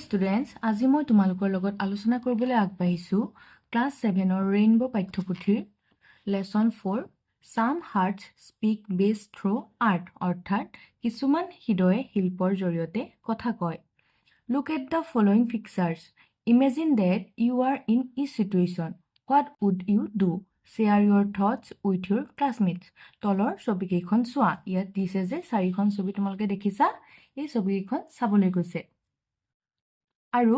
Students, আজি মই তোমালোকৰ লগত আলোচনা কৰিবলৈ আগবাঢ়িছোঁ ক্লাছ 7ৰ ৰেইনবো পাঠ্যপুথিৰ lesson 4 some hearts speak best through art অৰ্থাৎ কিছুমান হৃদয়ে শিল্পৰ জৰিয়তে কথা কয়। Look at the following pictures. Imagine that you are in a situation. What would you do? Share your thoughts with your classmates. তলৰ ছবিকেইখন চোৱা। ইয়াত দিছে যে 4খন ছবি তোমালোকে দেখিছা। এই ছবিকেইখন চাবলৈ গৈছে আৰু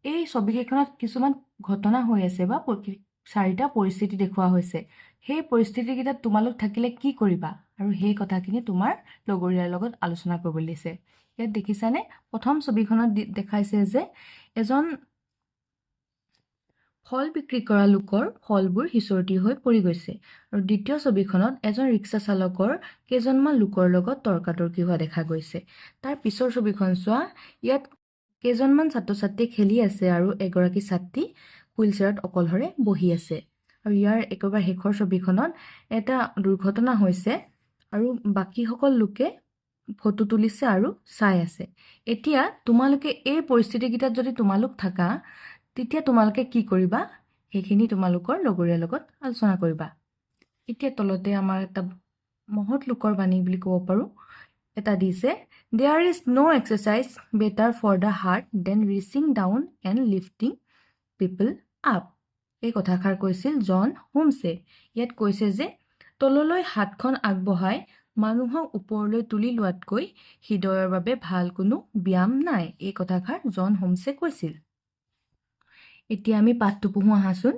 এই ছবিকেইখনত কিছুমান ঘটনা হৈ আছে বা 4টা পৰিস্থিতি দেখুওৱা হৈছে। সেই পৰিস্থিতিকেইটাত তোমালোক থাকিলে কি কৰিবা আৰু সেই কথাখিনি তোমাৰ লগৰীয়াৰ লগত আলোচনা কৰিবলৈ দিছে। ইয়াত দেখিছানে প্ৰথম ছবিখনত দেখাইছে যে এজন ফল বিক্ৰী কৰা লোকৰ ফলবোৰ হিচৰতি হৈ পৰি গৈছে আৰু দ্বিতীয় ছবিখনত এজন ৰিক্সা চালকৰ কেইজনমান লোকৰ লগত তৰ্কাতৰ্কি হোৱা দেখা গৈছে। তাৰ পিছৰ ছবিখন চোৱা। ইয়াত কেইজনমান ছাত্ৰ-ছাত্ৰী খেলি আছে আৰু এগৰাকী ছাত্ৰী হুইলচেয়াৰত অকলশৰে বহি আছে আৰু ইয়াৰ একেবাৰে শেষৰ ছবিখনত এটা দুৰ্ঘটনা হৈছে আৰু বাকীসকল লোকে ফটো তুলিছে আৰু চাই আছে। এতিয়া তোমালোকে এই পৰিস্থিতিকেইটাত যদি তোমালোক থাকা তেতিয়া তোমালোকে কি কৰিবা সেইখিনি তোমালোকৰ লগৰীয়াৰ লগত আলোচনা কৰিবা। এতিয়া তলতে আমাৰ এটা মহৎ লোকৰ বাণী বুলি ক'ব পাৰোঁ এটা দিছে, there is no exercise better for the heart than reaching down and lifting people up. এই কথাষাৰ কৈছিল জন হোমছে। ইয়াত কৈছে যে তললৈ হাতখন আগবঢ়াই মানুহক ওপৰলৈ তুলি লোৱাতকৈ হৃদয়ৰ বাবে ভাল কোনো ব্যায়াম নাই। এই কথাষাৰ জন হোমছে কৈছিল। এতিয়া আমি পাঠটো পঢ়ো আহাচোন।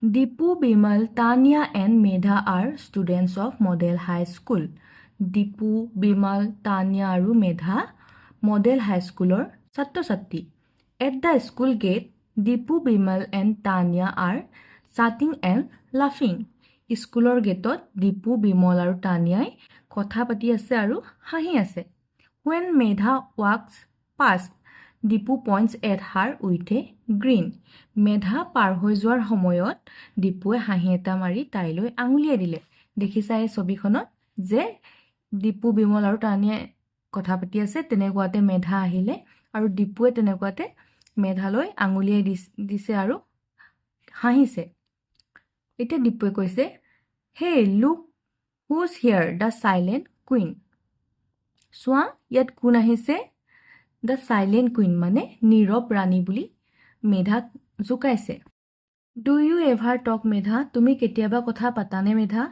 Dipu, Bimal, Tania and Medha are students of model high school. Dipu, Bimal, Tania আৰু মেধা মডেল হাইস্কুলৰ ছাত্ৰ-ছাত্ৰী। At the school gate Dipu, Bimal and Tania are chatting and লাফিং। স্কুলৰ গেটত দীপু, বিমল আৰু তানিয়াই কথা পাতি আছে আৰু হাঁহি আছে। When Medha walks past Dipu points at her with a grin. Medha পাৰ হৈ যোৱাৰ সময়ত দীপুৱে হাঁহি এটা মাৰি তাইলৈ আঙুলিয়াই দিলে। দেখিছা এই ছবিখনত যে দীপু, বিমল আৰু তানিয়াই কথা পাতি আছে, তেনেকুৱাতে মেধা আহিলে আৰু দীপুৱে তেনেকুৱাতে মেধালৈ আঙুলিয়াই দিছে আৰু হাঁহিছে। এতিয়া দীপুৱে কৈছে, হে লুক হুজ হিয়াৰ দ্য চাইলেণ্ট কুইন। চোৱা ইয়াত কোন আহিছে? দ্য চাইলেণ্ট কুইন মানে নীৰৱ ৰাণী বুলি মেধাক জোকাইছে। Do you ever talk Medha? তুমি কেতিয়াবা কথা পাতানে Medha?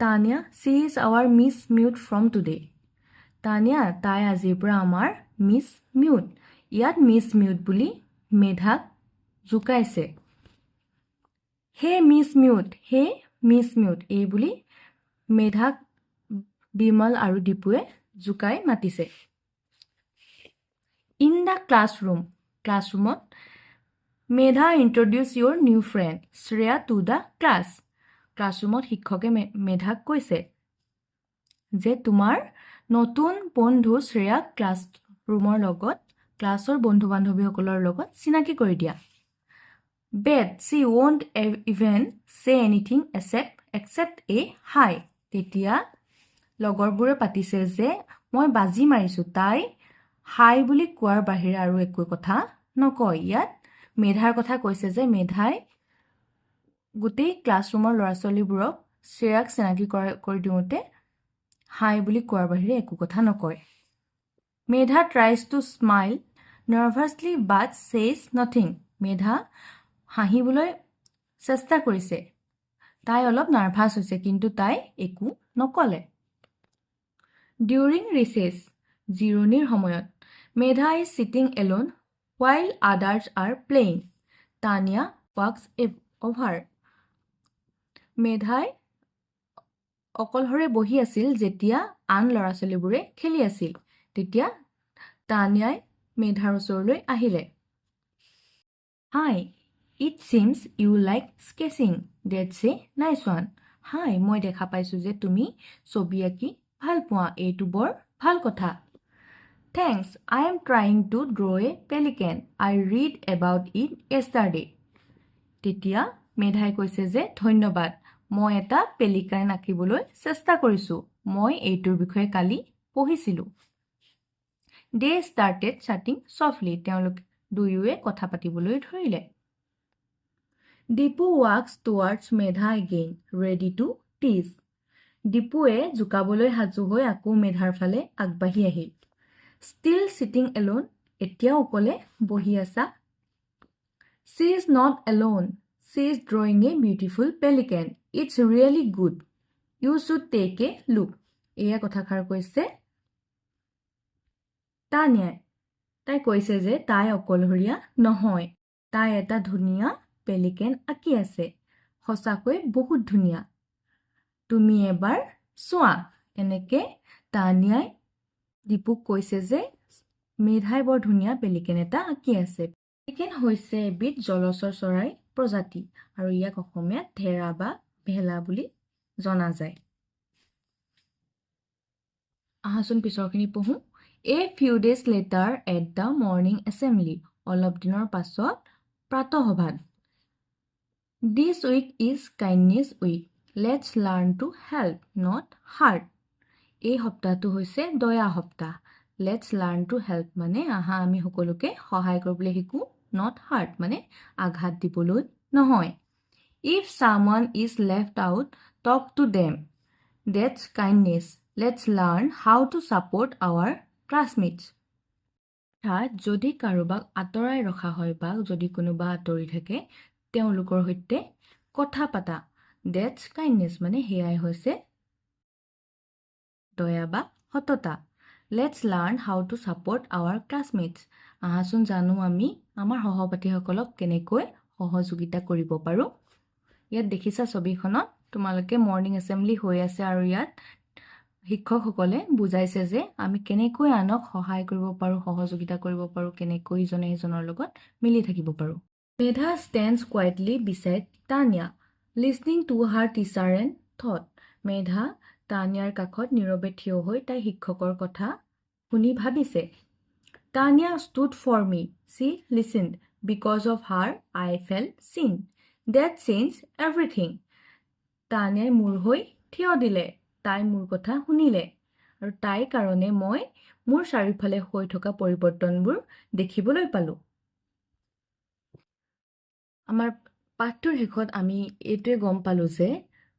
Tanya, she is our miss mute from today. Tanya, তাই আজিৰ পৰা আমাৰ মিছ মিউট। ইয়াত মিছ মিউট বুলি মেধাক জোকাইছে। Hey miss mute, hey miss mute এই বুলি মেধাক বিমল আৰু দীপুৱে জোকাই মাতিছে। ইন দ্য ক্লাছৰুম, ক্লাছৰুমত Medha introduce your new friend Shreya to the class. ক্লাছৰুমত শিক্ষকে মেধাক কৈছে যে তোমাৰ নতুন বন্ধু শ্ৰেয়াক ক্লাছৰুমৰ লগত ক্লাছৰ বন্ধু বান্ধৱীসকলৰ লগত চিনাকি কৰি দিয়া। বেট চি ৱন্ট ইভেন চে এনিথিং এক্সেপ্ট এ হাই। তেতিয়া লগৰবোৰে পাতিছে যে মই বাজি মাৰিছোঁ, তাই হাই বুলি কোৱাৰ বাহিৰে আৰু একো কথা নকয়। ইয়াত মেধাৰ কথা কৈছে যে মেধাই গোটেই ক্লাছৰুমৰ ল'ৰা ছোৱালীবোৰক শ্ৰেয়াক চিনাকি কৰি দিওঁতে হাই বুলি কোৱাৰ বাহিৰে একো কথা নকয়। মেধা ট্ৰাইজ টু স্মাইল নাৰ্ভাছলি বাট ছেইজ নাথিং। মেধা হাঁহিবলৈ চেষ্টা কৰিছে, তাই অলপ নাৰ্ভাছ হৈছে কিন্তু তাই একো নকলে। ডিউৰিং ৰিচেছ জিৰণিৰ সময়ত Medha is sitting alone while others are playing. Tanya walks over. মেধাই অকলশৰে বহি আছিল যেতিয়া আন ল'ৰা ছোৱালীবোৰে খেলি আছিল। তেতিয়া তানিয়াই মেধাৰ ওচৰলৈ আহিলে। Hi, it seems you like sketching. That's a nice one. Hi, মই দেখা পাইছোঁ যে তুমি ছবি আঁকি ভাল পোৱা। এইটো বৰ ভাল কথা। Thanks, I am trying to draw a pelican. I read about it yesterday. তেতিয়া মেধাই কৈছে যে ধন্যবাদ, মই এটা পেলিকান আঁকিবলৈ চেষ্টা কৰিছোঁ। মই এইটোৰ বিষয়ে কালি পঢ়িছিলোঁ। They started chatting softly. তেওঁলোক দুয়োৱে কথা পাতিবলৈ ধৰিলে। Dipu walks towards Medha again, ready to tease. Dipuৱে জোকাবলৈ সাজু হৈ আকৌ মেধাৰ ফালে আগবাঢ়ি আহিল। Still sitting alone, এতিয়াও অকলে বহি আছা? She is not alone. She is drawing a beautiful pelican. It's really good. You should take a look. এয়া কথাষাৰ কৈছে তানিয়াই। তাই কৈছে যে তাই অকলশৰীয়া নহয়। তাই এটা ধুনীয়া পেলিকেন আঁকি আছে। সঁচাকৈ বহুত ধুনীয়া। তুমি এবাৰ চোৱা। এনেকে তানিয়াই দীপুক কৈছে যে মেধাই বৰ ধুনীয়া পেলিকেন এটা আঁকি আছে। পেলিকেন হৈছে এবিধ জলচৰ চৰাই প্ৰজাতি আৰু ইয়াক অসমীয়াত ঢেৰা বা ভেলা বুলি জনা যায়। আহাচোন পিছৰখিনি পঢ়ো। A few days later at the morning assembly. অলপ দিনৰ পাছত প্ৰাতঃসভাত। This week is kindness week. Let's learn to help, not hurt. এই সপ্তাহটো হৈছে দয়া সপ্তাহ। Let's learn to help মানে আহা আমি সকলোকে সহায় কৰিবলৈ শিকো, not hurt মানে আঘাত দিবলৈ নহয়। If someone is left out, talk to them. That's kindness. Let's learn how to support our classmates. যদি কাৰোবাক আঁতৰাই ৰখা হয় বা যদি কোনোবা আঁতৰি থাকে তেওঁলোকৰ সৈতে কথা পাতা। That's kindness মানে হেয়াই হৈছে দয়া বা সততা। Let's learn how to support our classmates. আহাচোন জানো আমি আমাৰ সহপাঠীসকলক কেনেকৈ সহযোগিতা কৰিব পাৰোঁ। ইয়াত দেখিছা ছবিখনত তোমালোকে মৰ্ণিং এছেম্বলি হৈ আছে আৰু ইয়াত শিক্ষকসকলে বুজাইছে যে আমি কেনেকৈ আনক সহায় কৰিব পাৰোঁ, সহযোগিতা কৰিব পাৰোঁ, কেনেকৈ ইজনে সিজনৰ লগত মিলি থাকিব পাৰোঁ। মেধা stands quietly beside Tanya, listening to her teacher and thought. মেধা তানিয়াৰ কাষত নীৰৱে থিয় হৈ তাই শিক্ষকৰ কথা শুনি ভাবিছে। Tanya stood for me. She listened. Because of her, I felt seen. That changed everything. তানিয়াই মোৰ হৈ থিয় দিলে। তাই মোৰ কথা শুনিলে আৰু তাইৰ কাৰণে মই মোৰ চাৰিওফালে হৈ থকা পৰিৱৰ্তনবোৰ দেখিবলৈ পালোঁ। আমাৰ পাঠটোৰ শেষত আমি এইটোৱে গম পালোঁ যে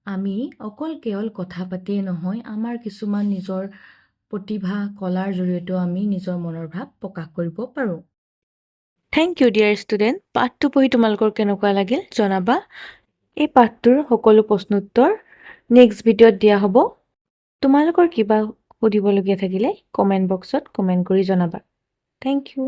আমি অকল কেৱল কথা পাতিয়ে নহয়, আমাৰ কিছুমান নিজৰ প্ৰতিভা কলাৰ জৰিয়তেও আমি নিজৰ মনৰ ভাৱ প্ৰকাশ কৰিব পাৰোঁ। Thank you dear student. পাঠটো পঢ়ি তোমালোকৰ কেনেকুৱা লাগিল জনাবা। এই পাঠটোৰ সকলো প্ৰশ্ন উত্তৰ নেক্সট ভিডিঅ'ত দিয়া হ'ব। তোমালোকৰ কিবা সুধিবলগীয়া থাকিলে কমেণ্ট বক্সত কমেণ্ট কৰি জনাবা। Thank U.